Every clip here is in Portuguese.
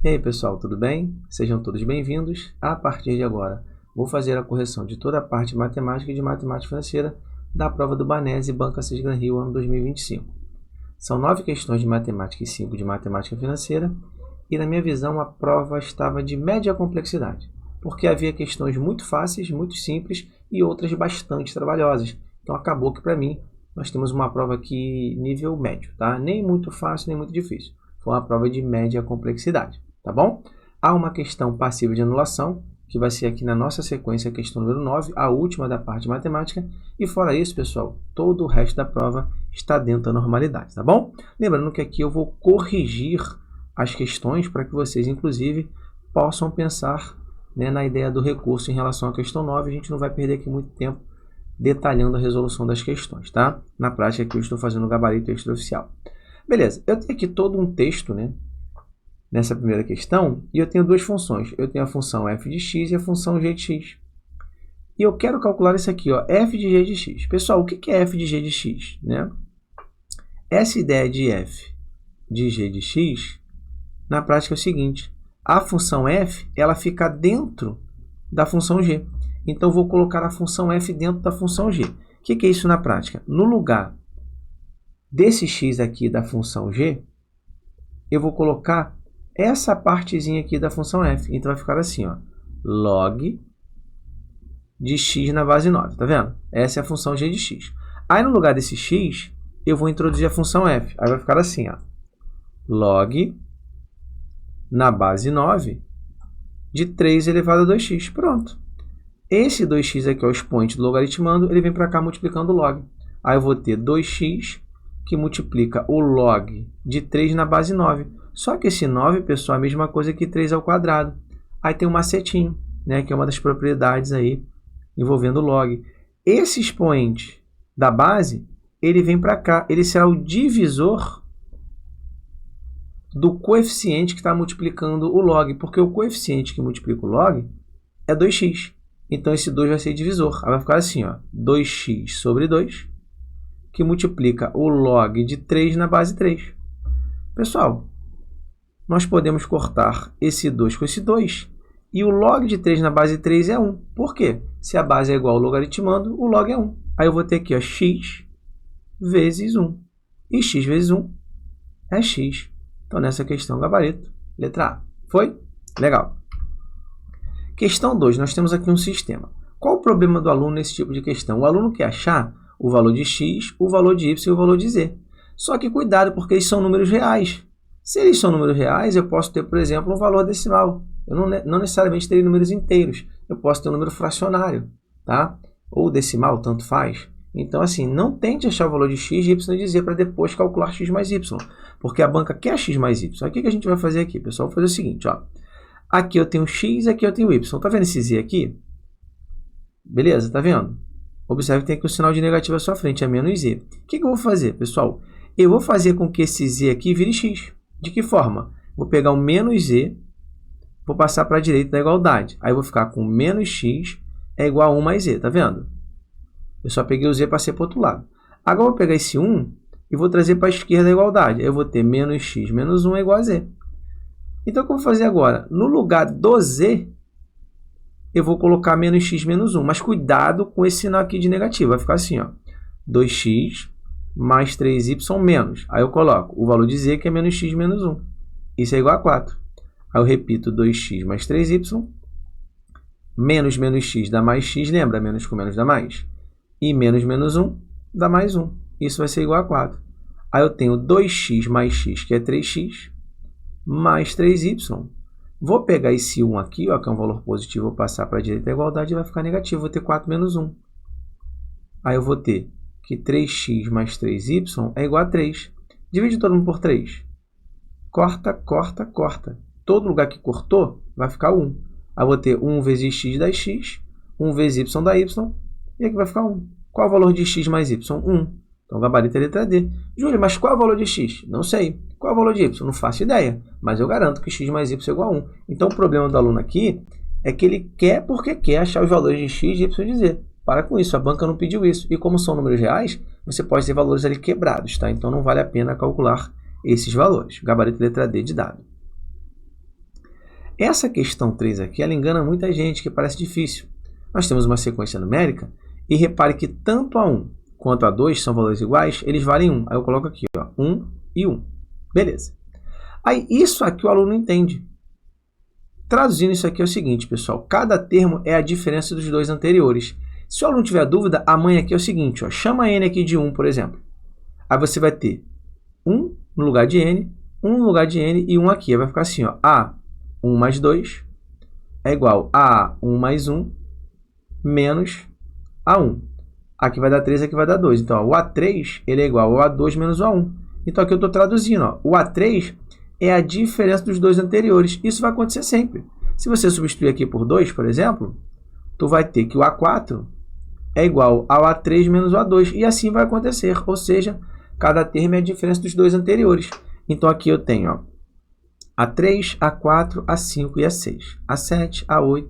E aí pessoal, tudo bem? Sejam todos bem-vindos. A partir de agora, vou fazer a correção de toda a parte matemática e de matemática financeira da prova do Banese Banca Assis Gran Rio, ano 2025. São 9 questões de matemática e 5 de matemática financeira, e na minha visão a prova estava de média complexidade, porque havia questões muito fáceis, muito simples e outras bastante trabalhosas. Então acabou que para mim nós temos uma prova aqui nível médio, tá? Nem muito fácil, nem muito difícil. Foi uma prova de média complexidade. Tá bom? Há uma questão passiva de anulação, que vai ser aqui na nossa sequência a questão número 9, a última da parte de matemática. E fora isso, pessoal, todo o resto da prova está dentro da normalidade, tá bom? Lembrando que aqui eu vou corrigir as questões para que vocês, inclusive, possam pensar, né, na ideia do recurso em relação à questão 9. A gente não vai perder aqui muito tempo detalhando a resolução das questões, tá? Na prática aqui eu estou fazendo o gabarito extraoficial. Beleza, eu tenho aqui todo um texto, né? Nessa primeira questão, e eu tenho duas funções. Eu tenho a função f de x e a função g de x. E eu quero calcular isso aqui, ó, f de g de x. Pessoal, o que é f de g de x? Né? Essa ideia de f de g de x, na prática é o seguinte. A função f, ela fica dentro da função g. Então, eu vou colocar a função f dentro da função g. O que é isso na prática? No lugar desse x aqui da função g, eu vou colocar essa partezinha aqui da função f. Então vai ficar assim, ó, log de x na base 9, tá vendo? Essa é a função g de x. Aí no lugar desse x, eu vou introduzir a função f. Aí vai ficar assim, ó, log na base 9 de 3 elevado a 2x. Pronto. Esse 2x aqui é o expoente do logaritmando, ele vem para cá multiplicando o log. Aí eu vou ter 2x que multiplica o log de 3 na base 9. Só que esse 9, pessoal, é a mesma coisa que 3 ao quadrado. Aí tem um macetinho, né, que é uma das propriedades aí envolvendo o log. Esse expoente da base, ele vem para cá. Ele será o divisor do coeficiente que está multiplicando o log, porque o coeficiente que multiplica o log é 2x. Então, esse 2 vai ser divisor. Aí vai ficar assim, ó, 2x sobre 2, que multiplica o log de 3 na base 3. Pessoal, nós podemos cortar esse 2 com esse 2, e o log de 3 na base 3 é 1. Por quê? Se a base é igual ao logaritmando, o log é 1. Aí eu vou ter aqui, ó, x vezes 1. E x vezes 1 é x. Então, nessa questão, gabarito, letra A. Foi? Legal. Questão 2, nós temos aqui um sistema. Qual o problema do aluno nesse tipo de questão? O aluno quer achar o valor de x, o valor de y e o valor de z. Só que cuidado, porque eles são números reais. Se eles são números reais, eu posso ter, por exemplo, um valor decimal. Eu não necessariamente terei números inteiros. Eu posso ter um número fracionário, tá? Ou decimal, tanto faz. Então, assim, não tente achar o valor de x, y e de z para depois calcular x mais y. Porque a banca quer x mais y. O que a gente vai fazer aqui, pessoal? Vou fazer o seguinte, ó. Aqui eu tenho x, aqui eu tenho y. Tá vendo esse z aqui? Beleza, tá vendo? Observe que tem aqui o sinal de negativo à sua frente, é menos z. O que eu vou fazer, pessoal? Eu vou fazer com que esse z aqui vire x. De que forma? Vou pegar o menos z, vou passar para a direita da igualdade. Aí eu vou ficar com menos x é igual a 1 mais z, tá vendo? Eu só peguei o z e passei para o outro lado. Agora eu vou pegar esse 1 e vou trazer para a esquerda da igualdade. Aí eu vou ter menos x menos 1 é igual a z. Então, o que eu vou fazer agora? No lugar do z, eu vou colocar menos x menos 1. Mas cuidado com esse sinal aqui de negativo. Vai ficar assim, ó, 2x mais 3y menos. Aí eu coloco o valor de z, que é menos x menos 1. Isso é igual a 4. Aí eu repito 2x mais 3y. Menos menos x dá mais x. Lembra? Menos com menos dá mais. E menos menos 1 dá mais 1. Isso vai ser igual a 4. Aí eu tenho 2x mais x, que é 3x, mais 3y. Vou pegar esse 1 aqui, ó, que é um valor positivo, vou passar para a direita da igualdade e vai ficar negativo. Vou ter 4 menos 1. Aí eu vou ter que 3x mais 3y é igual a 3. Divide todo mundo por 3. Corta, corta, corta. Todo lugar que cortou vai ficar 1. Aí eu vou ter 1 vezes x dá x, 1 vezes y dá y, e aqui vai ficar 1. Qual é o valor de x mais y? 1. Então, gabarito é a letra D. Júlio, mas qual é o valor de x? Não sei. Qual é o valor de y? Não faço ideia. Mas eu garanto que x mais y é igual a 1. Então, o problema do aluno aqui é que ele quer porque quer achar os valores de x, y e de z. Para com isso, a banca não pediu isso. E como são números reais, você pode ter valores ali quebrados, tá? Então, não vale a pena calcular esses valores. Gabarito letra D de dado. Essa questão 3 aqui, ela engana muita gente, que parece difícil. Nós temos uma sequência numérica e repare que tanto a 1 quanto a 2 são valores iguais, eles valem 1. Aí eu coloco aqui, ó, 1 e 1. Beleza. Aí isso aqui o aluno entende. Traduzindo isso aqui é o seguinte, pessoal. Cada termo é a diferença dos dois anteriores. Se o aluno tiver dúvida, a manha aqui é o seguinte, ó, chama n aqui de 1, por exemplo. Aí você vai ter 1 no lugar de n, 1 no lugar de n e 1 aqui. Aí vai ficar assim, ó, A1 mais 2 é igual a A1 mais 1 menos A1. Aqui vai dar 3, aqui vai dar 2. Então, ó, o A3 ele é igual ao A2 menos o A1. Então, aqui eu estou traduzindo. Ó, o A3 é a diferença dos dois anteriores. Isso vai acontecer sempre. Se você substituir aqui por 2, por exemplo, tu vai ter que o A4 é igual ao A3 menos o A2. E assim vai acontecer. Ou seja, cada termo é a diferença dos dois anteriores. Então, aqui eu tenho ó, A3, A4, A5 e A6. A7, A8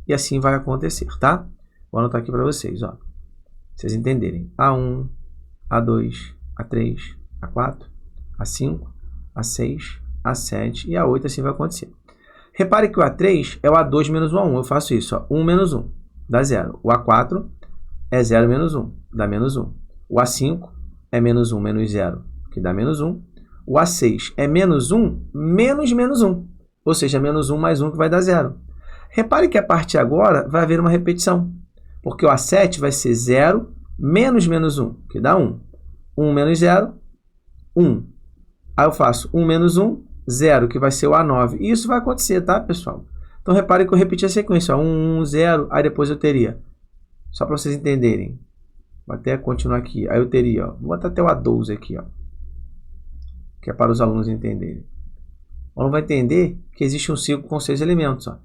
e assim vai acontecer, tá? Vou anotar aqui para vocês, ó. Vocês entenderem. A1, A2, A3, A4, A5, A6, A7 e A8, assim vai acontecer. Repare que o A3 é o A2 menos o A1. Eu faço isso, ó, 1 menos 1, dá 0. O A4 é 0 menos 1, dá menos 1. O A5 é menos 1 menos 0, que dá menos 1. O A6 é menos 1 menos menos 1, ou seja, menos 1 mais 1, que vai dar 0. Repare que a partir de agora vai haver uma repetição, porque o A7 vai ser 0 menos menos 1, que dá 1. 1 menos 0, 1. Aí eu faço 1 menos 1, 0, que vai ser o A9. E isso vai acontecer, tá, pessoal? Então, repare que eu repeti a sequência. 1, 1, 0, aí depois eu teria. Só para vocês entenderem. Vou até continuar aqui. Aí eu teria, ó, vou botar até o A12 aqui, ó, que é para os alunos entenderem. O aluno vai entender que existe um ciclo com 6 elementos. Ó.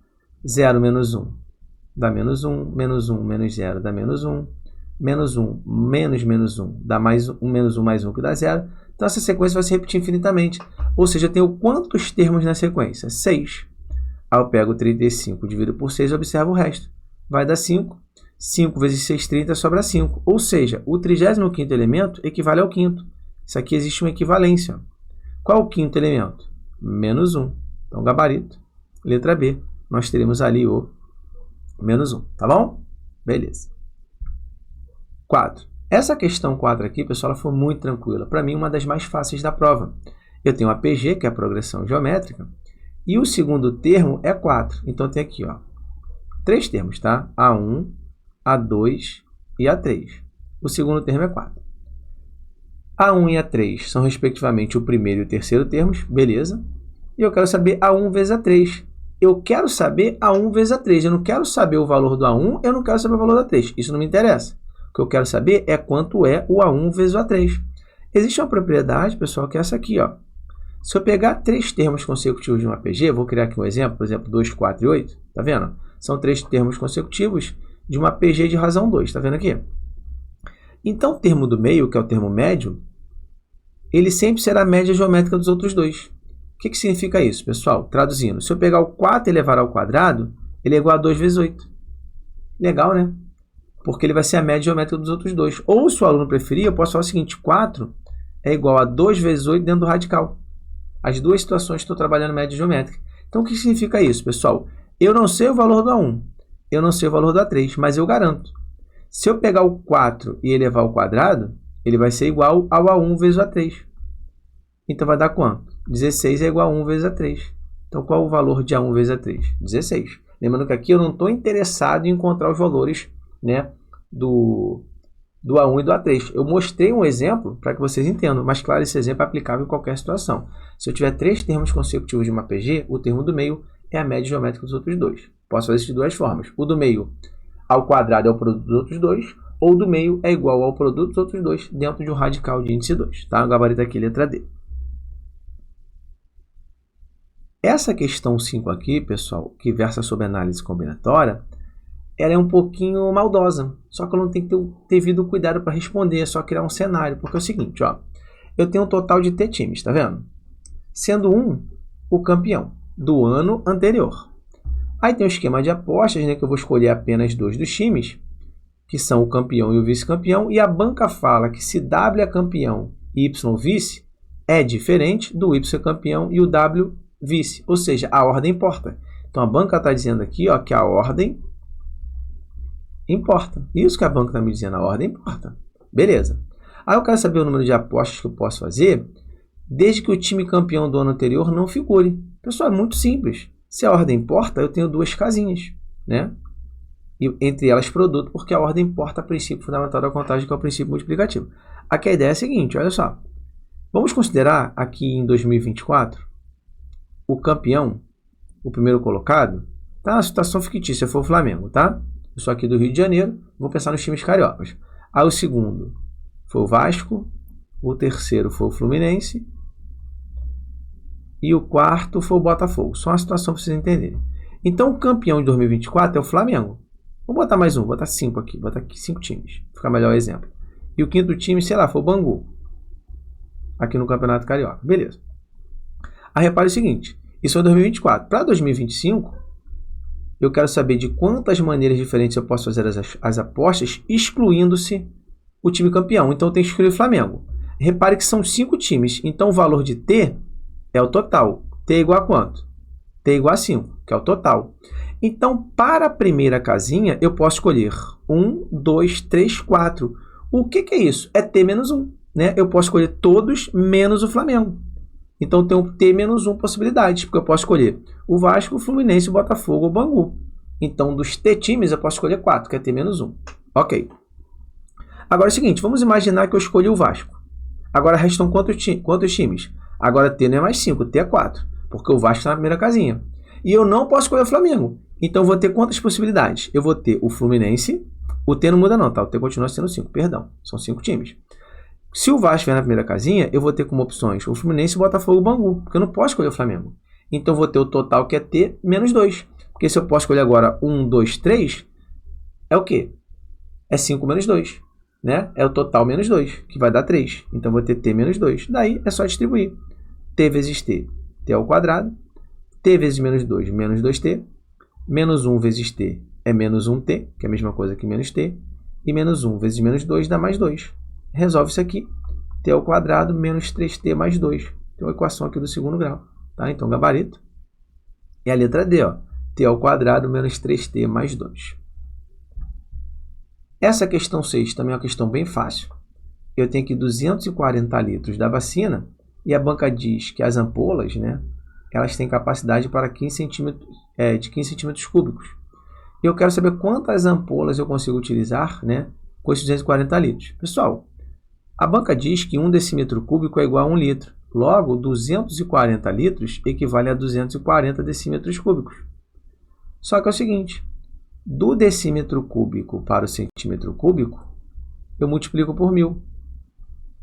0 menos 1 dá menos 1, menos 1 menos 0 dá menos 1, menos 1 menos menos 1 dá mais 1, menos 1 mais 1, que dá 0. Então, essa sequência vai se repetir infinitamente. Ou seja, eu tenho quantos termos na sequência? 6. Aí eu pego 35, divido por 6 e observo o resto. Vai dar 5. 5 vezes 6, 30, sobra 5. Ou seja, o 35º elemento equivale ao quinto. Isso aqui existe uma equivalência. Qual é o quinto elemento? Menos 1. Então, gabarito, letra B, nós teremos ali o menos 1. Tá bom? Beleza. 4. Essa questão 4 aqui, pessoal, ela foi muito tranquila. Para mim, uma das mais fáceis da prova. Eu tenho a PG, que é a progressão geométrica, e o segundo termo é 4. Então, tem aqui, ó, 3 termos, tá? A1, A2 e A3. O segundo termo é 4. A1 e A3 são, respectivamente, o primeiro e o terceiro termos, beleza? E eu quero saber A1 vezes A3. Eu quero saber A1 vezes A3. Eu não quero saber o valor do A1, eu não quero saber o valor do A3. Isso não me interessa. O que eu quero saber é quanto é o A1 vezes o A3. Existe uma propriedade, pessoal, que é essa aqui, ó. Se eu pegar 3 termos consecutivos de uma PG, vou criar aqui um exemplo, por exemplo, 2, 4 e 8, tá vendo? São 3 termos consecutivos de uma PG de razão 2, tá vendo aqui? Então, o termo do meio, que é o termo médio, ele sempre será a média geométrica dos outros dois. O que significa isso, pessoal? Traduzindo, se eu pegar o 4 e elevar ao quadrado, ele é igual a 2 vezes 8. Legal, né? Porque ele vai ser a média geométrica dos outros dois. Ou, se o aluno preferir, eu posso falar o seguinte, 4 é igual a 2 vezes 8 dentro do radical. As duas situações estou trabalhando média geométrica. Então, o que significa isso, pessoal? Eu não sei o valor do A1, eu não sei o valor do A3, mas eu garanto. Se eu pegar o 4 e elevar ao quadrado, ele vai ser igual ao A1 vezes o A3. Então, vai dar quanto? 16 é igual a 1 vezes A3. Então, qual o valor de A1 vezes A3? 16. Lembrando que aqui eu não estou interessado em encontrar os valores, né, do A1 e do A3. Eu mostrei um exemplo para que vocês entendam, mas claro, esse exemplo é aplicável em qualquer situação. Se eu tiver 3 termos consecutivos de uma PG, o termo do meio é a média geométrica dos outros dois. Posso fazer isso de duas formas. O do meio ao quadrado é o produto dos outros dois, ou o do meio é igual ao produto dos outros dois dentro de um radical de índice 2. Tá? O gabarito aqui, letra D. Essa questão 5 aqui, pessoal, que versa sobre análise combinatória, ela é um pouquinho maldosa, só que eu não tenho que ter devido cuidado para responder, é só criar um cenário, porque é o seguinte, ó, eu tenho um total de T times, tá vendo? Sendo um o campeão do ano anterior. Aí tem um esquema de apostas, né, que eu vou escolher apenas 2 dos times, que são o campeão e o vice-campeão, e a banca fala que se W é campeão e Y vice, é diferente do Y campeão e o W vice, ou seja, a ordem importa. Então, a banca está dizendo aqui, ó, que a ordem importa. Isso que a banca está me dizendo, a ordem importa. Beleza. Aí eu quero saber o número de apostas que eu posso fazer, desde que o time campeão do ano anterior não figure. Pessoal, é muito simples. Se a ordem importa, eu tenho duas casinhas, né? E entre elas produto, porque a ordem importa a princípio fundamental da contagem, que é o princípio multiplicativo. Aqui a ideia é a seguinte, olha só. Vamos considerar aqui em 2024, o campeão, o primeiro colocado, tá? A situação fictícia foi o Flamengo, tá? Eu sou aqui do Rio de Janeiro, vou pensar nos times cariocas. Aí o segundo foi o Vasco, o terceiro foi o Fluminense e o quarto foi o Botafogo. Só uma situação para vocês entenderem. Então o campeão de 2024 é o Flamengo. Vou botar mais um, vou botar 5 aqui, vou botar aqui 5 times, ficar melhor o exemplo. E o quinto time, sei lá, foi o Bangu, aqui no Campeonato Carioca. Beleza. Aí repare o seguinte, isso é 2024. Para 2025, eu quero saber de quantas maneiras diferentes eu posso fazer as apostas, excluindo-se o time campeão. Então eu tenho que excluir o Flamengo. Repare que são 5 times, então o valor de T é o total. T é igual a quanto? T é igual a 5, que é o total. Então, para a primeira casinha, eu posso escolher 1, 2, 3, 4. O que é isso? É T menos 1. Né? Eu posso escolher todos menos o Flamengo. Então, eu tenho T menos 1 possibilidades, porque eu posso escolher o Vasco, o Fluminense, o Botafogo ou o Bangu. Então, dos T times, eu posso escolher 4, que é T menos 1. Ok. Agora é o seguinte, vamos imaginar que eu escolhi o Vasco. Agora restam quantos times? Agora T não é mais 5, T é 4, porque o Vasco está na primeira casinha. E eu não posso escolher o Flamengo. Então, eu vou ter quantas possibilidades? Eu vou ter o Fluminense, o T não muda não, tá? O T continua sendo 5, perdão. São 5 times. Se o Vasco vier na primeira casinha, eu vou ter como opções o Fluminense, o Botafogo e o Bangu, porque eu não posso escolher o Flamengo. Então, eu vou ter o total que é T menos 2. Porque se eu posso escolher agora 1, 2, 3, é o quê? É 5 menos 2. Né? É o total menos 2, que vai dar 3. Então, eu vou ter T menos 2. Daí, é só distribuir. T vezes T, T ao quadrado. T vezes menos 2, menos 2T. Menos 1 vezes T é menos 1T, que é a mesma coisa que menos T. E menos 1 vezes menos 2 dá mais 2. Resolve isso aqui. T ao quadrado menos 3T mais 2. Tem uma equação aqui do segundo grau. Tá? Então, gabarito. E a letra D, ó. T ao quadrado menos 3T mais 2. Essa questão 6 também é uma questão bem fácil. Eu tenho aqui 240 litros da vacina e a banca diz que as ampolas, né, elas têm capacidade para 15 centímetros, de 15 centímetros cúbicos. E eu quero saber quantas ampolas eu consigo utilizar, né, com esses 240 litros. Pessoal, a banca diz que 1 decímetro cúbico é igual a 1 litro. Logo, 240 litros equivale a 240 decímetros cúbicos. Só que é o seguinte, do decímetro cúbico para o centímetro cúbico, eu multiplico por 1000.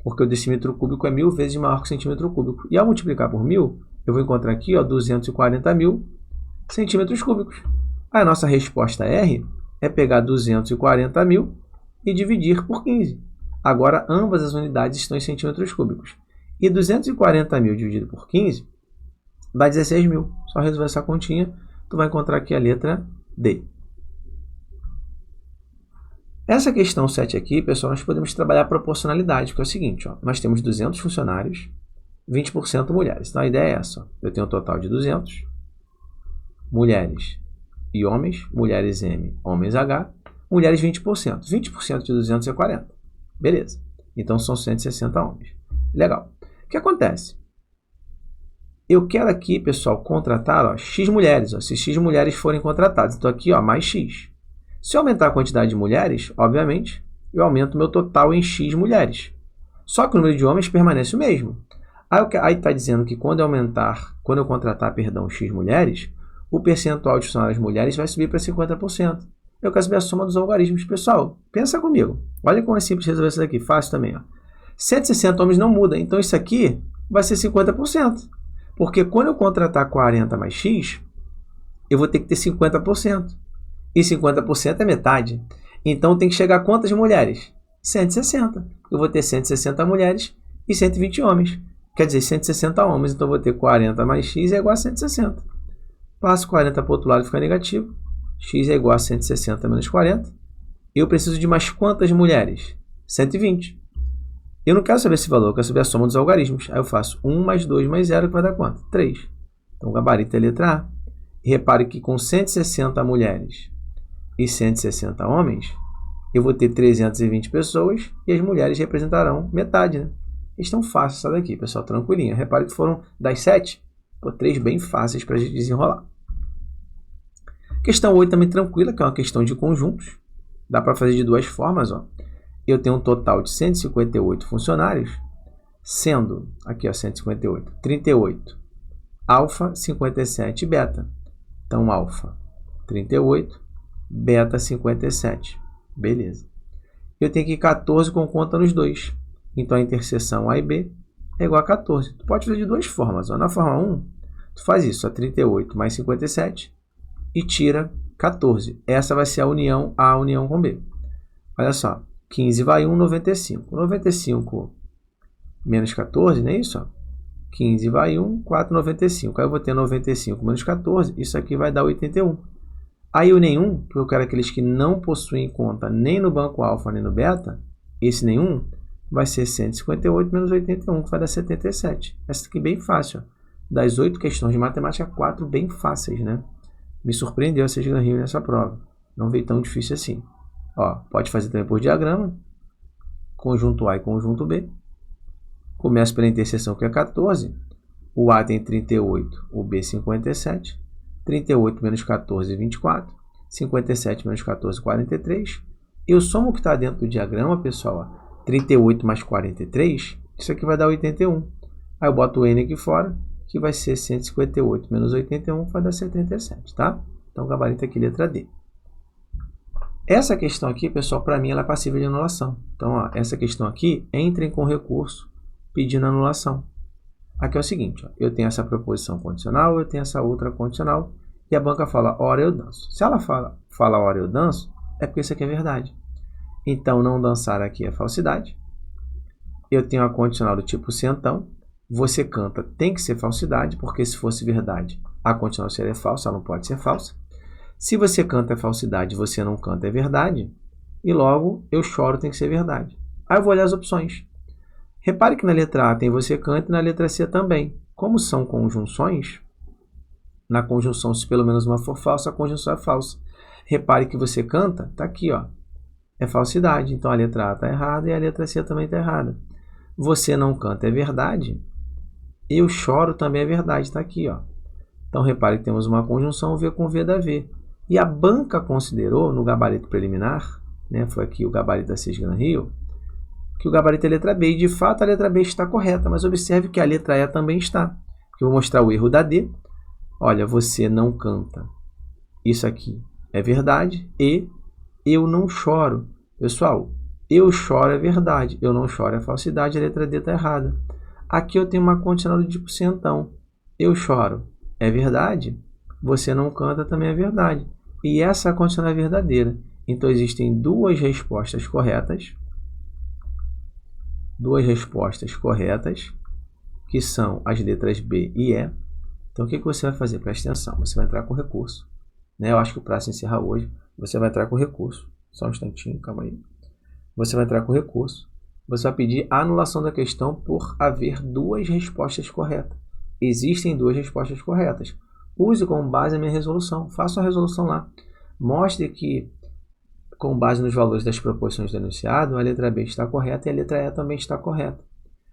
Porque o decímetro cúbico é 1000 vezes maior que o centímetro cúbico. E ao multiplicar por 1000, eu vou encontrar aqui 240.000 centímetros cúbicos. A nossa resposta R é pegar 240.000 e dividir por 15. Agora, ambas as unidades estão em centímetros cúbicos. E 240.000 dividido por 15 dá 16.000. Só resolver essa continha, tu vai encontrar aqui a letra D. Essa questão 7 aqui, pessoal, nós podemos trabalhar a proporcionalidade, que é o seguinte, ó, nós temos 200 funcionários, 20% mulheres. Então, a ideia é essa. Ó, eu tenho um total de 200, mulheres e homens, mulheres M, homens H, mulheres 20%. 20% de 200 é 40. Beleza. Então, são 160 homens. Legal. O que acontece? Eu quero aqui, pessoal, contratar ó, X mulheres. Ó, se X mulheres forem contratadas. Então, aqui, ó, mais X. Se eu aumentar a quantidade de mulheres, obviamente, eu aumento o meu total em X mulheres. Só que o número de homens permanece o mesmo. Aí está dizendo que quando eu contratar, X mulheres, o percentual de funcionários mulheres vai subir para 50%. Eu quero saber a soma dos algarismos. Pessoal, pensa comigo. Olha como é simples resolver isso daqui. Fácil também. Ó. 160 homens não muda. Então, isso aqui vai ser 50%. Porque quando eu contratar 40 mais X, eu vou ter que ter 50%. E 50% é metade. Então, tem que chegar a quantas mulheres? 160. Eu vou ter 160 mulheres e 120 homens. Quer dizer, 160 homens. Então, eu vou ter 40 mais X é igual a 160. Passo 40 para o outro lado e fica negativo. X é igual a 160 menos 40. Eu preciso de mais quantas mulheres? 120. Eu não quero saber esse valor, eu quero saber a soma dos algarismos. Aí eu faço 1 mais 2 mais 0, que vai dar quanto? 3. Então, o gabarito é a letra A. Repare que com 160 mulheres e 160 homens, eu vou ter 320 pessoas e as mulheres representarão metade, né? Estão fáceis essa daqui, pessoal, tranquilinha. Repare que foram das 7, 3 bem fáceis para a gente desenrolar. Questão 8 também tranquila, que é uma questão de conjuntos. Dá para fazer de duas formas, ó. Eu tenho um total de 158 funcionários, sendo, aqui ó, 158, 38 alfa, 57 beta. Então, alfa 38, beta 57. Beleza. Eu tenho aqui 14 com conta nos dois. Então, a interseção A e B é igual a 14. Tu pode fazer de duas formas. Ó. Na forma 1, tu faz isso, ó, 38 mais 57 e tira 14. Essa vai ser a união A união com B. Olha só, 15 vai 1, 95. 95 menos 14, não é isso? Ó? 15 vai 1, 4, 95. Aí eu vou ter 95 menos 14, isso aqui vai dar 81. Aí o nenhum, que eu quero aqueles que não possuem conta nem no banco alfa nem no beta, esse nenhum vai ser 158 menos 81, que vai dar 77. Essa aqui é bem fácil. Ó. Das 8 questões de matemática, 4 bem fáceis, né? Me surpreendeu vocês ganharem nessa prova. Não veio tão difícil assim. Ó, pode fazer também por diagrama. Conjunto A e conjunto B. Começa pela interseção, que é 14. O A tem 38, o B 57. 38 menos 14, 24. 57 menos 14, 43. Eu somo o que está dentro do diagrama, pessoal. Ó, 38 mais 43, isso aqui vai dar 81. Aí eu boto o N aqui fora, que vai ser 158 menos 81, que vai dar 77, tá? Então, gabarito aqui, letra D. Essa questão aqui, pessoal, para mim, ela é passível de anulação. Então, ó, essa questão aqui, entrem com recurso pedindo anulação. Aqui é o seguinte, ó, eu tenho essa proposição condicional, eu tenho essa outra condicional, e a banca fala, ora eu danço. Se ela fala ora eu danço, é porque isso aqui é verdade. Então, não dançar aqui é falsidade. Eu tenho a condicional do tipo se então. Você canta tem que ser falsidade, porque se fosse verdade, a condicional seria falsa, ela não pode ser falsa. Se você canta é falsidade, você não canta é verdade. E logo, eu choro tem que ser verdade. Aí eu vou olhar as opções. Repare que na letra A tem você canta e na letra C também. Como são conjunções, na conjunção, se pelo menos uma for falsa, a conjunção é falsa. Repare que você canta, está aqui, ó, é falsidade. Então a letra A está errada e a letra C também está errada. Você não canta é verdade. Eu choro também é verdade, está aqui, ó. Então repare que temos uma conjunção V com V da V. E a banca considerou no gabarito preliminar, né, foi aqui o gabarito da Cisgran Rio, que o gabarito é a letra B. E de fato a letra B está correta, mas observe que a letra E também está. Eu vou mostrar o erro da D. Olha, você não canta. Isso aqui é verdade. E eu não choro. Pessoal, eu choro é verdade. Eu não choro é falsidade. A letra D está errada. Aqui eu tenho uma condicional do tipo se então. Eu choro é verdade. Você não canta também é verdade. E essa condicional é verdadeira. Então existem duas respostas corretas. Duas respostas corretas, que são as letras B e E. Então, o que você vai fazer? Presta atenção, você vai entrar com recurso. Né? Eu acho que o prazo encerra hoje. Você vai entrar com recurso. Só um instantinho, calma aí. Você vai entrar com recurso. Você vai pedir a anulação da questão por haver duas respostas corretas. Existem duas respostas corretas. Use como base a minha resolução. Faça a resolução lá. Mostre que, com base nos valores das proposições do enunciado, a letra B está correta e a letra E também está correta.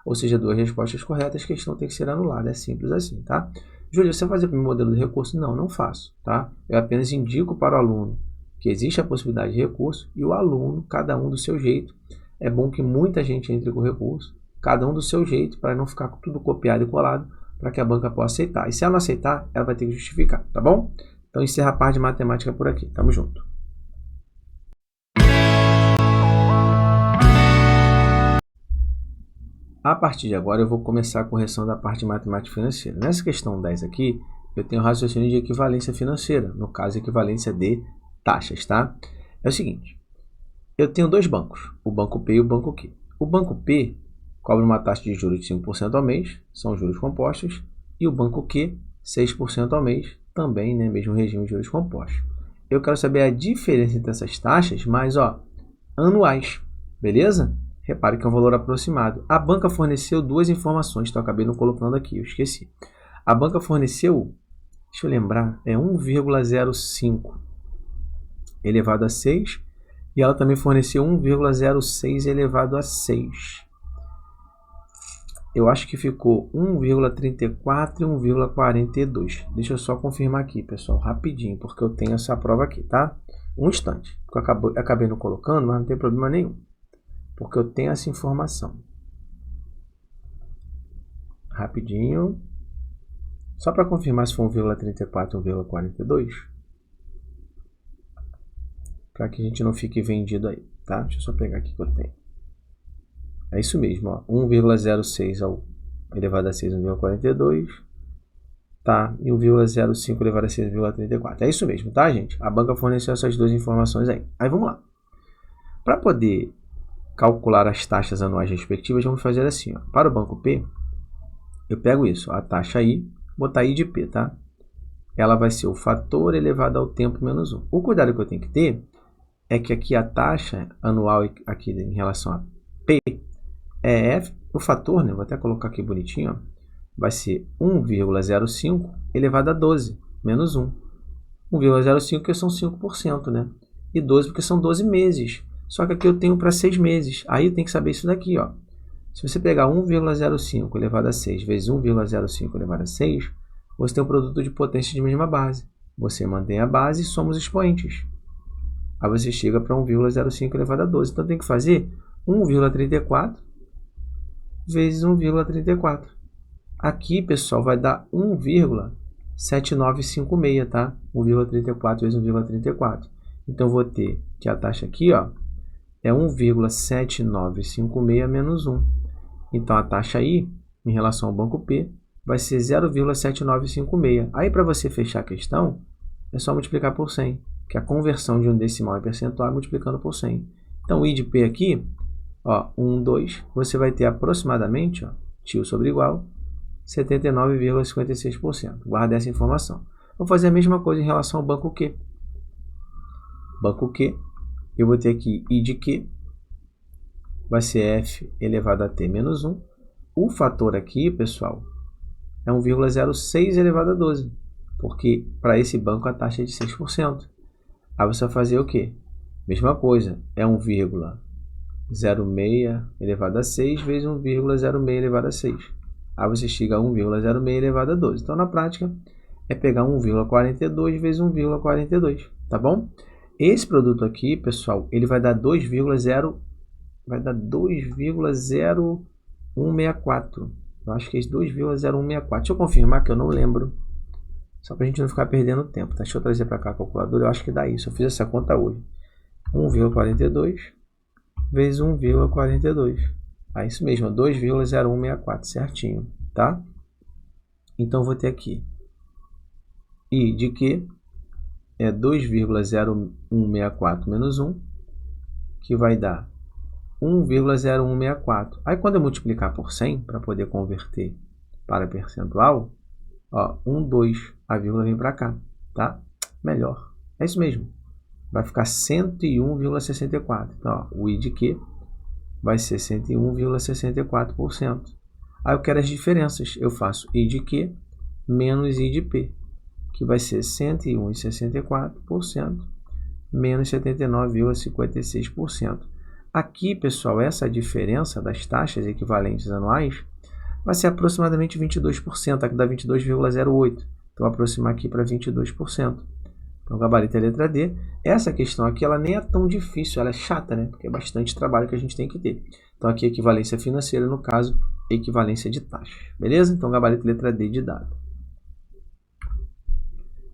Ou seja, duas respostas corretas, a questão tem que ser anulada. É simples assim, tá? Júlio, você vai fazer para o modelo de recurso? Não, não faço, tá? Eu apenas indico para o aluno que existe a possibilidade de recurso e o aluno, cada um do seu jeito. É bom que muita gente entre com recurso, cada um do seu jeito, para não ficar tudo copiado e colado, para que a banca possa aceitar. E se ela não aceitar, ela vai ter que justificar, tá bom? Então, encerra a parte de matemática por aqui. Tamo junto. A partir de agora, eu vou começar a correção da parte de matemática financeira. Nessa questão 10 aqui, eu tenho raciocínio de equivalência financeira, no caso, equivalência de taxas, tá? É o seguinte, eu tenho dois bancos, o banco P e o banco Q. O banco P cobra uma taxa de juros de 5% ao mês, são juros compostos, e o banco Q, 6% ao mês, também, né, mesmo regime de juros compostos. Eu quero saber a diferença entre essas taxas, mas, ó, anuais, beleza? Repare que é um valor aproximado. A banca forneceu duas informações, então eu acabei não colocando aqui, eu esqueci. A banca forneceu deixa eu lembrar, é 1,05 elevado a 6, e ela também forneceu 1,06 elevado a 6. Eu acho que ficou 1,34 e 1,42. Deixa eu só confirmar aqui, pessoal, rapidinho, porque eu tenho essa prova aqui, tá? Um instante, porque eu acabei não colocando, mas não tem problema nenhum, porque eu tenho essa informação. Rapidinho, só para confirmar se foi 1,34 ou 1,42, para que a gente não fique vendido aí, tá? Deixa eu só pegar aqui que eu tenho. É isso mesmo, ó, 1,06 elevado a 6, 1,42, tá? E 1,05 elevado a 6, 1,34. É isso mesmo, tá, gente? A banca forneceu essas duas informações aí. Aí vamos lá. Para poder calcular as taxas anuais respectivas, vamos fazer assim, ó. Para o banco P, eu pego isso, a taxa I, botar I de P, tá? Ela vai ser o fator elevado ao tempo menos 1. O cuidado que eu tenho que ter é que aqui a taxa anual aqui em relação a P é F, o fator, né? Vou até colocar aqui bonitinho, ó, vai ser 1,05 elevado a 12, menos 1. 1,05 porque são 5%, né? E 12 porque são 12 meses. Só que aqui eu tenho para 6 meses. Aí eu tenho que saber isso daqui, ó. Se você pegar 1,05 elevado a 6 vezes 1,05 elevado a 6, você tem um produto de potência de mesma base. Você mantém a base e soma os expoentes. Aí você chega para 1,05 elevado a 12. Então tem que fazer 1,34 vezes 1,34. Aqui, pessoal, vai dar 1,7956, tá? 1,34 vezes 1,34. Então, eu vou ter que a taxa aqui, ó, é 1,7956 menos 1. Então, a taxa I, em relação ao banco P, vai ser 0,7956. Aí, para você fechar a questão, é só multiplicar por 100, que a conversão de um decimal em percentual é multiplicando por 100. Então, o I de P aqui, ó, 1, 2, você vai ter aproximadamente, ó, tio sobre igual, 79,56%. Guarda essa informação. Vou fazer a mesma coisa em relação ao banco Q. Banco Q, eu vou ter aqui I de Q, vai ser F elevado a T menos 1. O fator aqui, pessoal, é 1,06 elevado a 12, porque para esse banco a taxa é de 6%. Aí você vai fazer o quê? Mesma coisa, é 1,06 elevado a 6 vezes 1,06 elevado a 6. Aí você chega a 1,06 elevado a 12. Então, na prática, é pegar 1,42 vezes 1,42, tá bom? Esse produto aqui, pessoal, ele vai dar 2,0164. Eu acho que é 2,0164. Deixa eu confirmar que eu não lembro. Só para a gente não ficar perdendo tempo, tá? Deixa eu trazer para cá a calculadora. Eu acho que dá isso. Eu fiz essa conta hoje. 1,42 vezes 1,42. É isso mesmo, 2,0164, certinho, tá? Então, vou ter aqui I de Q é 2,0164 menos 1, que vai dar 1,0164. Aí, quando eu multiplicar por 100, para poder converter para percentual, ó, 1, 2, a vírgula vem para cá, tá? Melhor. É isso mesmo. Vai ficar 101,64. Então, ó, o I de Q vai ser 101,64%. Aí eu quero as diferenças. Eu faço I de Q menos I de P, que vai ser 101,64% menos 79,56%. Aqui, pessoal, essa diferença das taxas equivalentes anuais vai ser aproximadamente 22%. Aqui dá 22,08%. Então, vou aproximar aqui para 22%. Então, gabarito é a letra D. Essa questão aqui, ela nem é tão difícil, ela é chata, né? Porque é bastante trabalho que a gente tem que ter. Então, aqui equivalência financeira, no caso, equivalência de taxa. Beleza? Então, gabarito letra D de dado.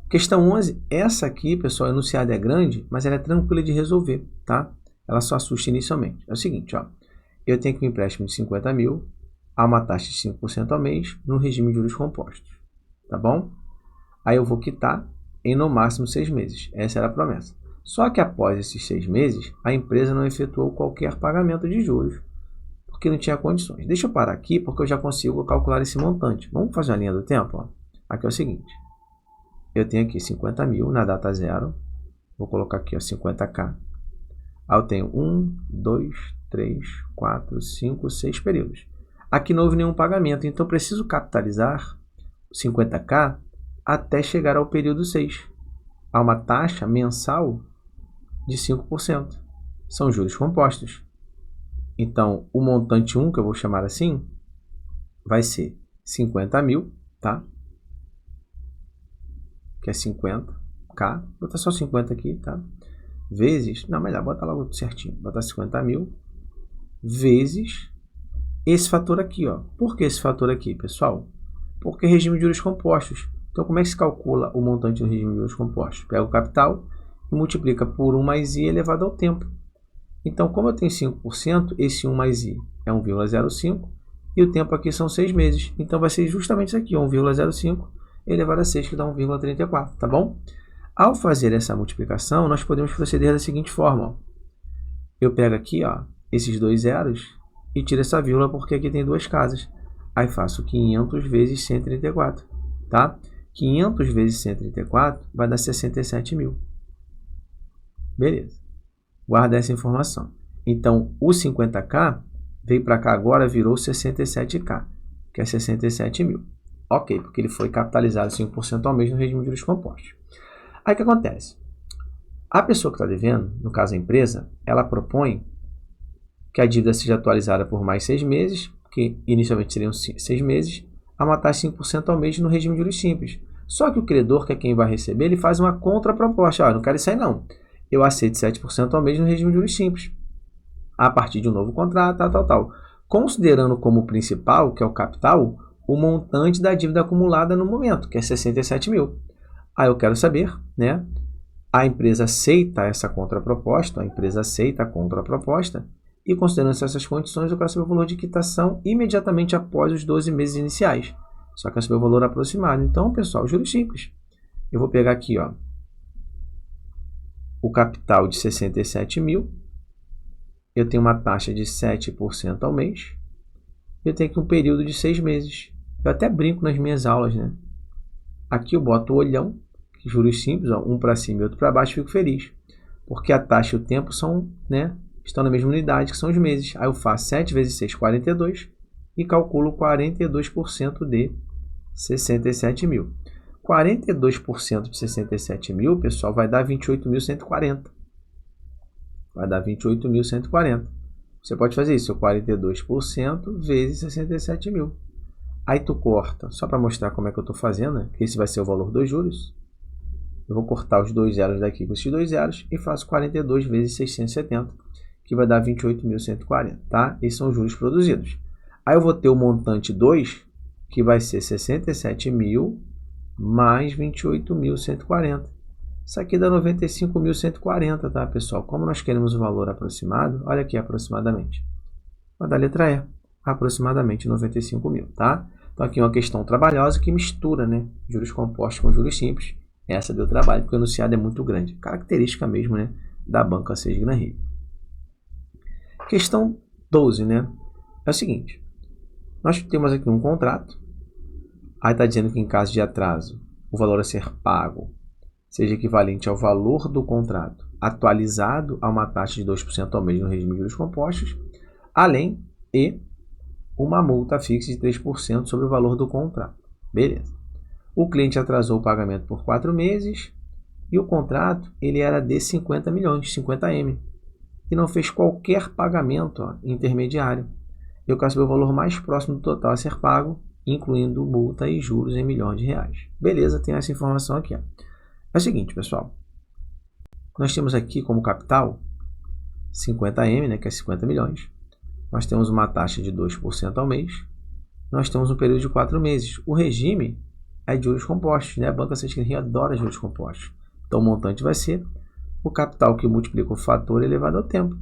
Questão 11. Essa aqui, pessoal, a enunciada é grande, mas ela é tranquila de resolver, tá? Ela só assusta inicialmente. É o seguinte, ó. Eu tenho aqui um empréstimo de 50 mil a uma taxa de 5% ao mês no regime de juros compostos. Tá bom? Aí eu vou quitar em no máximo 6 meses. Essa era a promessa. Só que após esses 6 meses, a empresa não efetuou qualquer pagamento de juros, porque não tinha condições. Deixa eu parar aqui, porque eu já consigo calcular esse montante. Vamos fazer a linha do tempo? Ó. Aqui é o seguinte. Eu tenho aqui 50 mil na data zero. Vou colocar aqui, ó, 50k. Aí eu tenho 1, 2, 3, 4, 5, 6 períodos. Aqui não houve nenhum pagamento, então eu preciso capitalizar 50k até chegar ao período 6. Há uma taxa mensal de 5%. São juros compostos. Então, o montante 1, que eu vou chamar assim, vai ser 50 mil, tá? Que é 50k. Vou botar só 50 aqui, tá? Vezes, não, melhor, bota logo certinho. Botar 50 mil vezes esse fator aqui, ó. Por que esse fator aqui, pessoal? Porque regime de juros compostos. Então, como é que se calcula o montante no regime de juros compostos? Pega o capital e multiplica por 1 mais i elevado ao tempo. Então, como eu tenho 5%, esse 1 mais i é 1,05 e o tempo aqui são 6 meses. Então, vai ser justamente isso aqui, 1,05 elevado a 6, que dá 1,34, tá bom? Ao fazer essa multiplicação, nós podemos proceder da seguinte forma. Ó. Eu pego aqui, ó, esses dois zeros e tiro essa vírgula porque aqui tem duas casas. Aí faço 500 vezes 134, tá? 500 vezes 134 vai dar 67 mil. Beleza. Guarda essa informação. Então, o 50k veio para cá agora, virou 67k, que é 67 mil. Ok, porque ele foi capitalizado 5% ao mês no regime de juros compostos. Aí o que acontece? A pessoa que está devendo, no caso a empresa, ela propõe que a dívida seja atualizada por mais 6 meses, que inicialmente seriam 6 meses, a uma taxa de 5% ao mês no regime de juros simples. Só que o credor, que é quem vai receber, ele faz uma contraproposta. Não quero isso aí não. Eu aceito 7% ao mês no regime de juros simples, a partir de um novo contrato, tal. Considerando como principal, que é o capital, o montante da dívida acumulada no momento, que é 67 mil. Aí eu quero saber, né? A empresa aceita essa contraproposta, e considerando essas condições, eu quero saber o valor de quitação imediatamente após os 12 meses iniciais. Só quero saber o valor aproximado. Então, pessoal, juros simples. Eu vou pegar aqui, ó, o capital de 67 mil. Eu tenho uma taxa de 7% ao mês. Eu tenho aqui um período de 6 meses. Eu até brinco nas minhas aulas, né? Aqui eu boto o olhão, juros simples, ó, um para cima e outro para baixo, fico feliz. Porque a taxa e o tempo são, né, estão na mesma unidade, que são os meses. Aí eu faço 7 vezes 6, 42, e calculo 42% de 67 mil. 42% de 67 mil, pessoal, vai dar 28.140. Vai dar 28.140. Você pode fazer isso, 42% vezes 67 mil. Aí tu corta, só para mostrar como é que eu estou fazendo, né? Esse vai ser o valor dos juros. Eu vou cortar os dois zeros daqui com esses dois zeros e faço 42 vezes 670, que vai dar 28.140, tá? Esses são os juros produzidos. Aí eu vou ter o montante 2, que vai ser 67 mil mais 28.140. Isso aqui dá 95.140, tá, pessoal? Como nós queremos o valor aproximado, olha aqui, aproximadamente. Vai dar letra E, aproximadamente 95 mil, tá? Então aqui é uma questão trabalhosa que mistura, né, juros compostos com juros simples. Essa deu trabalho porque o enunciado é muito grande. Característica mesmo, né, da banca Sage Gran Rio. Questão 12, né? É o seguinte. Nós temos aqui um contrato. Aí está dizendo que em caso de atraso, o valor a ser pago seja equivalente ao valor do contrato atualizado a uma taxa de 2% ao mês no regime de juros compostos, além de uma multa fixa de 3% sobre o valor do contrato. Beleza. O cliente atrasou o pagamento por 4 meses e o contrato ele era de 50 milhões, 50M, e não fez qualquer pagamento, ó, intermediário. Eu quero saber o valor mais próximo do total a ser pago, incluindo multa e juros em milhões de reais. Beleza, tem essa informação aqui. Ó. É o seguinte, pessoal. Nós temos aqui como capital 50M, né, que é 50 milhões. Nós temos uma taxa de 2% ao mês. Nós temos um período de 4 meses. O regime é de juros compostos, né? A banca Sage Gran Rio adora juros compostos. Então, o montante vai ser o capital que multiplica o fator elevado ao tempo.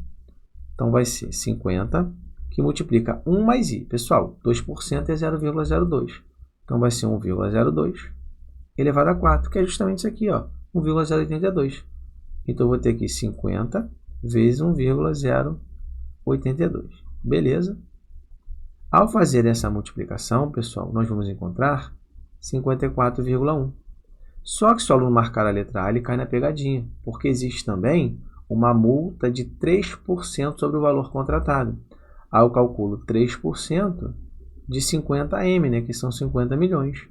Então, vai ser 50, que multiplica 1 mais i. Pessoal, 2% é 0,02. Então, vai ser 1,02 elevado a 4, que é justamente isso aqui, ó, 1,082. Então, eu vou ter aqui 50 vezes 1,082. Beleza? Ao fazer essa multiplicação, pessoal, nós vamos encontrar 54,1. Só que se o aluno marcar a letra A, ele cai na pegadinha, porque existe também uma multa de 3% sobre o valor contratado. Aí eu calculo 3% de 50M, né, que são 50 milhões.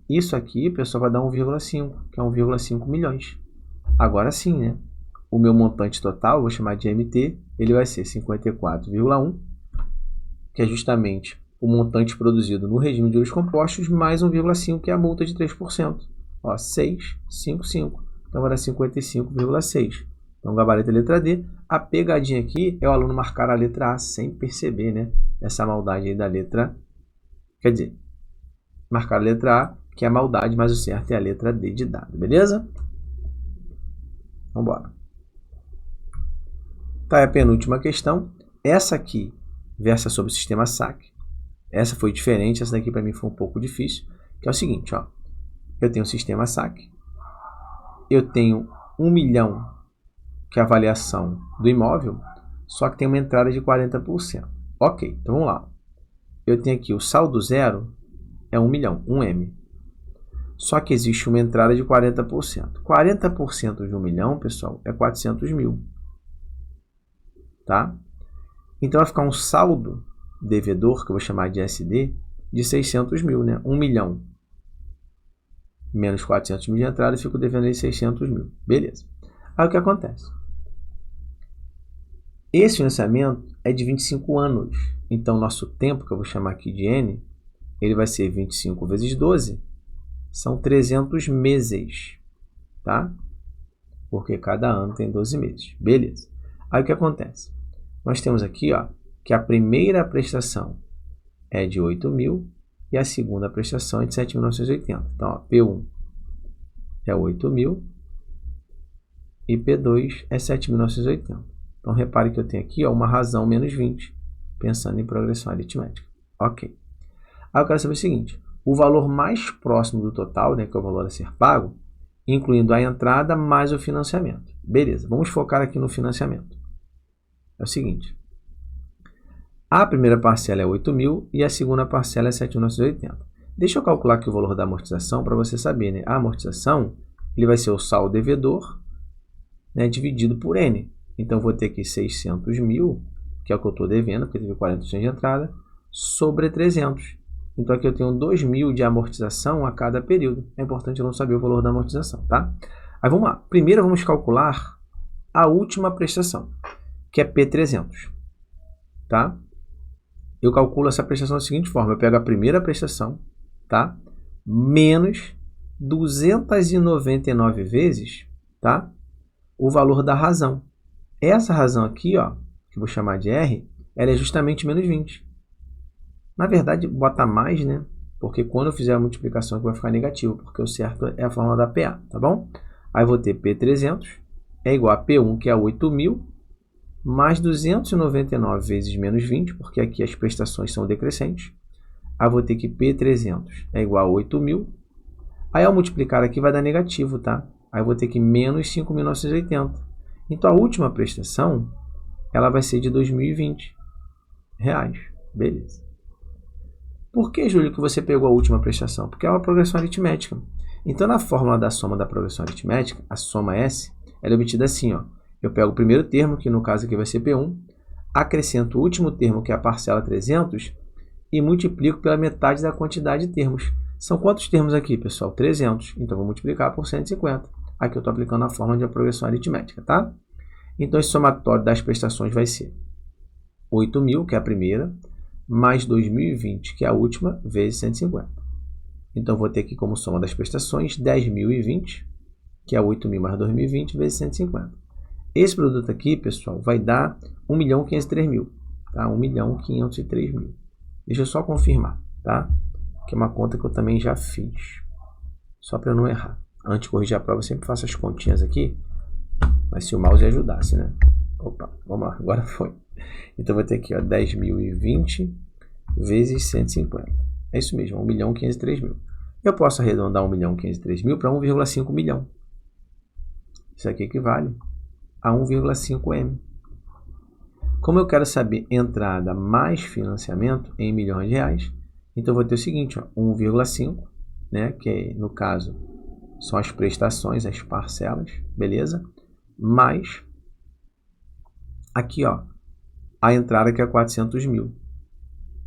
Isso aqui, pessoal, vai dar 1,5, que é 1,5 milhões. Agora sim, né? O meu montante total, vou chamar de MT, ele vai ser 54,1, que é justamente o montante produzido no regime de juros compostos, mais 1,5, que é a multa de 3%. Ó, 655. Então vai dar 55,6. Então, gabarito é letra D. A pegadinha aqui é o aluno marcar a letra A sem perceber, né? Essa maldade aí da letra... Quer dizer, marcar a letra A, que é a maldade, mas o certo é a letra D de dado, beleza? Vamos embora. Tá, é a penúltima questão. Essa aqui versa sobre o sistema saque. Essa foi diferente, essa daqui para mim foi um pouco difícil, que é o seguinte, ó. Eu tenho o sistema saque, eu tenho 1 milhão, que é a avaliação do imóvel, só que tem uma entrada de 40%. Ok, então vamos lá. Eu tenho aqui o saldo zero, é 1 milhão, 1M. Só que existe uma entrada de 40%. 40% de 1 milhão, pessoal, é 400 mil. Tá? Então vai ficar um saldo devedor, que eu vou chamar de SD, de 600 mil, né? 1 milhão menos 400 mil de entrada, eu fico devendo aí 600 mil. Beleza. Aí o que acontece? Esse financiamento é de 25 anos. Então, nosso tempo, que eu vou chamar aqui de N, ele vai ser 25 vezes 12, são 300 meses, tá? Porque cada ano tem 12 meses. Beleza. Aí o que acontece? Nós temos aqui, ó, que a primeira prestação é de 8 mil e a segunda prestação é de 7.980. Então, ó, P1 é 8 mil e P2 é 7.980. Então, repare que eu tenho aqui, ó, uma razão menos 20, pensando em progressão aritmética. Ok. Aí eu quero saber o seguinte, o valor mais próximo do total, né, que é o valor a ser pago, incluindo a entrada mais o financiamento. Beleza, vamos focar aqui no financiamento. É o seguinte, a primeira parcela é 8 mil e a segunda parcela é 7.980. Deixa eu calcular aqui o valor da amortização para você saber, né? A amortização ele vai ser o saldo devedor, né, dividido por N. Então, eu vou ter aqui 600 mil, que é o que eu estou devendo, porque teve 40% de entrada, sobre 300. Então, aqui eu tenho 2 mil de amortização a cada período. É importante eu não saber o valor da amortização, tá? Aí, vamos lá. Primeiro, vamos calcular a última prestação, que é P300, tá? Eu calculo essa prestação da seguinte forma. Eu pego a primeira prestação, tá? Menos 299 vezes, tá? O valor da razão. Essa razão aqui, ó, que eu vou chamar de R, ela é justamente menos 20. Na verdade, bota mais, né? Porque quando eu fizer a multiplicação aqui vai ficar negativo, porque o certo é a fórmula da PA, tá bom? Aí eu vou ter P300 é igual a P1, que é 8 mil, mais 299 vezes menos 20, porque aqui as prestações são decrescentes. Aí eu vou ter que P300 é igual a 8 mil. Aí ao multiplicar aqui vai dar negativo, tá? Aí eu vou ter que menos 5.980. Então a última prestação, ela vai ser de 2.020 reais. Beleza. Por que, Júlio, que você pegou a última prestação? Porque é uma progressão aritmética. Então na fórmula da soma da progressão aritmética, a soma S, ela é obtida assim, ó. Eu pego o primeiro termo, que no caso aqui vai ser P1, acrescento o último termo, que é a parcela 300, e multiplico pela metade da quantidade de termos. São quantos termos aqui, pessoal? 300. Então, vou multiplicar por 150. Aqui eu estou aplicando a fórmula de progressão aritmética, tá? Então, esse somatório das prestações vai ser 8 mil, que é a primeira, mais 2.020, que é a última, vezes 150. Então, vou ter aqui como soma das prestações 10.020, que é 8 mil mais 2.020, vezes 150. Esse produto aqui, pessoal, vai dar 1.503.000, tá? 1.503.000. Deixa eu só confirmar, tá? Que é uma conta que eu também já fiz. Só para não errar. Antes de corrigir a prova, eu sempre faço as continhas aqui. Mas se o mouse ajudasse, né? Opa, vamos lá, agora foi. Então, eu vou ter aqui, ó, 10.020 vezes 150. É isso mesmo, 1.503.000. Eu posso arredondar 1.503.000 para 1,5 milhão. Isso aqui equivale a 1,5M. Como eu quero saber entrada mais financiamento em milhões de reais, então eu vou ter o seguinte, 1,5, né, que no caso são as prestações, as parcelas, beleza? Mais aqui, ó, a entrada que é 400 mil,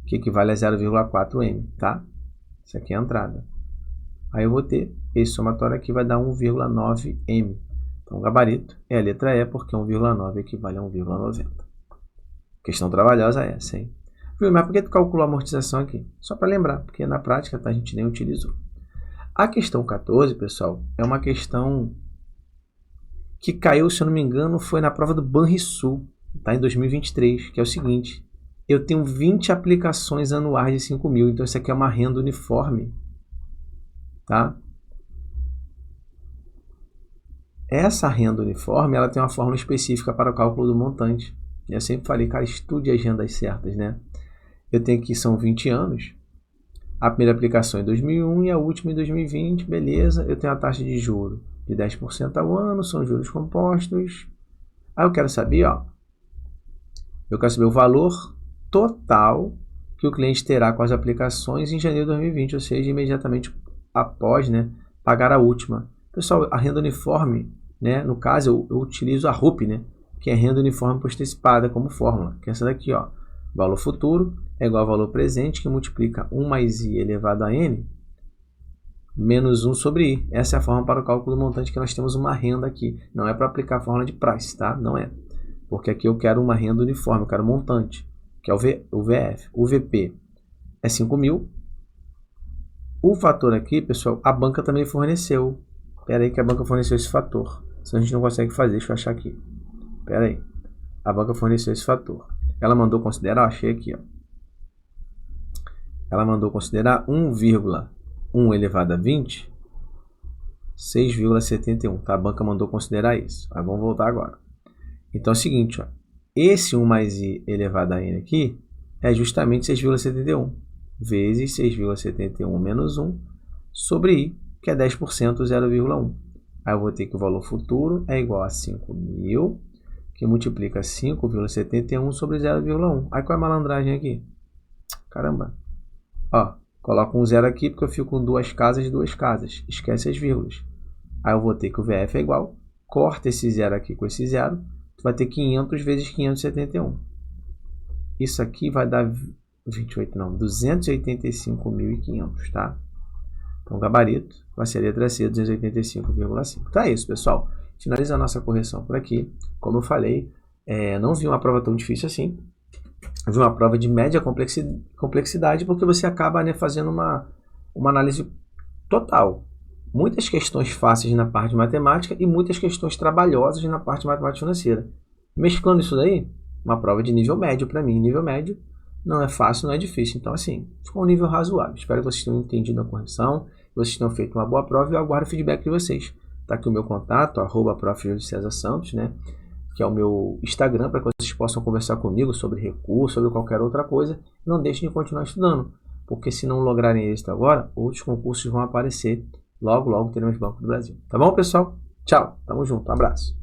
que equivale a 0,4M, tá? Isso aqui é a entrada. Aí eu vou ter esse somatório aqui, vai dar 1,9m. Então, o gabarito é a letra E, porque 1,9 equivale a 1,90. Questão trabalhosa é essa, hein? Viu, mas por que tu calculou a amortização aqui? Só para lembrar, porque na prática tá, a gente nem utilizou. A questão 14, pessoal, é uma questão que caiu, se eu não me engano, foi na prova do Banrisul, tá? Em 2023, que é o seguinte: eu tenho 20 aplicações anuais de 5 mil, então isso aqui é uma renda uniforme, tá? Essa renda uniforme, ela tem uma fórmula específica para o cálculo do montante. Eu sempre falei, cara, estude as rendas certas, né? Eu tenho aqui, são 20 anos. A primeira aplicação em 2001 e a última em 2020, beleza. Eu tenho a taxa de juros de 10% ao ano, são juros compostos. Aí eu quero saber, ó, eu quero saber o valor total que o cliente terá com as aplicações em janeiro de 2020, ou seja, imediatamente após, né, pagar a última. Pessoal, a renda uniforme, né, no caso eu utilizo a RUP, né, que é renda uniforme postecipada como fórmula, que é essa daqui, ó. Valor futuro é igual ao valor presente, que multiplica 1 mais i elevado a n menos 1 sobre i. Essa é a forma para o cálculo do montante, que nós temos uma renda aqui. Não é para aplicar a fórmula de price, tá? Não é. Porque aqui eu quero uma renda uniforme, eu quero montante, que é o VF. O VP é 5 mil. O fator aqui, pessoal, a banca também forneceu. Espera aí que a banca forneceu esse fator. Senão a gente não consegue fazer, deixa eu achar aqui. Espera aí. A banca forneceu esse fator. Ela mandou considerar, achei aqui, ó. Ela mandou considerar 1,1 elevado a 20, 6,71, tá? A banca mandou considerar isso. Aí vamos voltar agora. Então é o seguinte, ó. Esse 1 mais i elevado a n aqui é justamente 6,71 vezes 6,71 menos 1 sobre i, que é 10%, 0,1. Aí eu vou ter que o valor futuro é igual a 5.000, que multiplica 5,71 sobre 0,1. Aí qual é a malandragem aqui? Caramba. Ó, coloco um zero aqui porque eu fico com duas casas. Esquece as vírgulas. Aí eu vou ter que o VF é igual. Corta esse zero aqui com esse zero. Tu vai ter 500 vezes 571. Isso aqui vai dar 285.500, tá? Então, o gabarito vai ser a letra C, 285,5. Então é isso, pessoal. Finaliza a nossa correção por aqui. Como eu falei, não vi uma prova tão difícil assim. Eu vi uma prova de média complexidade, porque você acaba, né, fazendo uma análise total. Muitas questões fáceis na parte de matemática e muitas questões trabalhosas na parte de matemática financeira. Mesclando isso daí, uma prova de nível médio para mim. Nível médio não é fácil, não é difícil. Então, assim, ficou um nível razoável. Espero que vocês tenham entendido a correção, que vocês tenham feito uma boa prova e eu aguardo o feedback de vocês. Tá aqui o meu contato, @prof.Julio_Cesar_Santos, né? Que é o meu Instagram, para que vocês possam conversar comigo sobre recurso, sobre qualquer outra coisa. Não deixem de continuar estudando, porque se não lograrem êxito agora, outros concursos vão aparecer. Logo, logo teremos Banco do Brasil. Tá bom, pessoal? Tchau, tamo junto, um abraço.